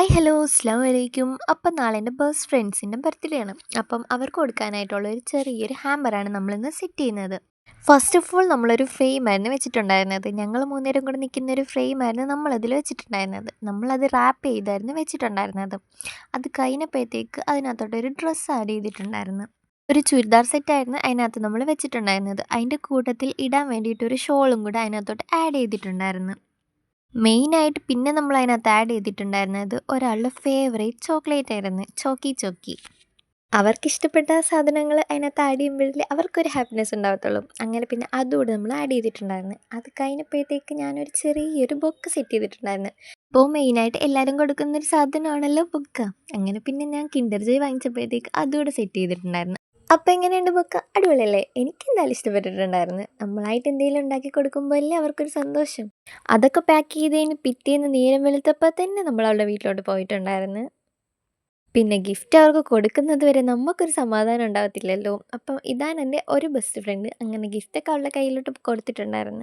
Hi hello അസ്സലാമു അലൈക്കും. അപ്പം നാളെ എൻ്റെ ബെസ്റ്റ് ഫ്രണ്ട്സിൻ്റെ ബർത്ത്ഡേ ആണ്. അപ്പം അവർക്ക് കൊടുക്കാനായിട്ടുള്ള ഒരു ചെറിയൊരു ഹാമ്പറാണ് നമ്മളിന്ന് സെറ്റ് ചെയ്യുന്നത്. ഫസ്റ്റ് ഓഫ് ഓൾ നമ്മളൊരു ഫ്രെയിമായിരുന്നു വെച്ചിട്ടുണ്ടായിരുന്നത്. ഞങ്ങൾ മൂന്നുപേരും കൂടെ നിൽക്കുന്ന ഒരു ഫ്രെയിമായിരുന്നു നമ്മളതിൽ വെച്ചിട്ടുണ്ടായിരുന്നത്. നമ്മളത് റാപ്പ് ചെയ്തായിരുന്നു വെച്ചിട്ടുണ്ടായിരുന്നത്. അത് കഴിഞ്ഞപ്പോഴത്തേക്ക് അതിനകത്തോട്ടൊരു ഡ്രസ്സ് ആഡ് ചെയ്തിട്ടുണ്ടായിരുന്നു. ഒരു ചുരിദാർ സെറ്റായിരുന്നു അതിനകത്ത് നമ്മൾ വെച്ചിട്ടുണ്ടായിരുന്നത്. അതിൻ്റെ കൂട്ടത്തിൽ ഇടാൻ വേണ്ടിയിട്ട് ഒരു ഷോളും കൂടെ അതിനകത്തോട്ട് ആഡ് ചെയ്തിട്ടുണ്ടായിരുന്നു. മെയിനായിട്ട് പിന്നെ നമ്മൾ അതിനകത്ത് ആഡ് ചെയ്തിട്ടുണ്ടായിരുന്നത് ഒരാളുടെ ഫേവറേറ്റ് ചോക്ലേറ്റ് ആയിരുന്നു, ചോക്കി ചോക്കി. അവർക്കിഷ്ടപ്പെട്ട സാധനങ്ങൾ അതിനകത്ത് ആഡ് ചെയ്യുമ്പോഴല്ലേ അവർക്കൊരു ഹാപ്പിനെസ് ഉണ്ടാകത്തുള്ളൂ. അങ്ങനെ പിന്നെ അതുകൂടെ നമ്മൾ ആഡ് ചെയ്തിട്ടുണ്ടായിരുന്നു. അത് കഴിഞ്ഞപ്പോഴത്തേക്ക് ഞാനൊരു ചെറിയൊരു ബൊക്ക സെറ്റ് ചെയ്തിട്ടുണ്ടായിരുന്നു. ഇപ്പോൾ മെയിനായിട്ട് എല്ലാവരും കൊടുക്കുന്നൊരു സാധനമാണല്ലോ ബൊക്ക. അങ്ങനെ പിന്നെ ഞാൻ കിൻഡർ ജോയ് വാങ്ങിച്ചപ്പോഴത്തേക്ക് അതുകൂടെ സെറ്റ് ചെയ്തിട്ടുണ്ടായിരുന്നു. അപ്പം എങ്ങനെയുണ്ട് ബൊക്ക? അടിപൊളിയല്ലേ? എനിക്കെന്തായാലും ഇഷ്ടപ്പെട്ടിട്ടുണ്ടായിരുന്നു. നമ്മളായിട്ട് എന്തെങ്കിലും ഉണ്ടാക്കി കൊടുക്കുമ്പോൾ അല്ലേ അവർക്കൊരു സന്തോഷം. അതൊക്കെ പാക്ക് ചെയ്തതിന് പിറ്റേന്ന് നേരം വെളുത്തപ്പോൾ തന്നെ നമ്മൾ അവളുടെ വീട്ടിലോട്ട് പോയിട്ടുണ്ടായിരുന്നു. പിന്നെ ഗിഫ്റ്റ് അവർക്ക് കൊടുക്കുന്നത് വരെ നമുക്കൊരു സമാധാനം ഉണ്ടാകത്തില്ലല്ലോ. അപ്പം ഇതാണ് എൻ്റെ ഒരു ബെസ്റ്റ് ഫ്രണ്ട്. അങ്ങനെ ഗിഫ്റ്റൊക്കെ അവളുടെ കയ്യിലോട്ട് കൊടുത്തിട്ടുണ്ടായിരുന്നു.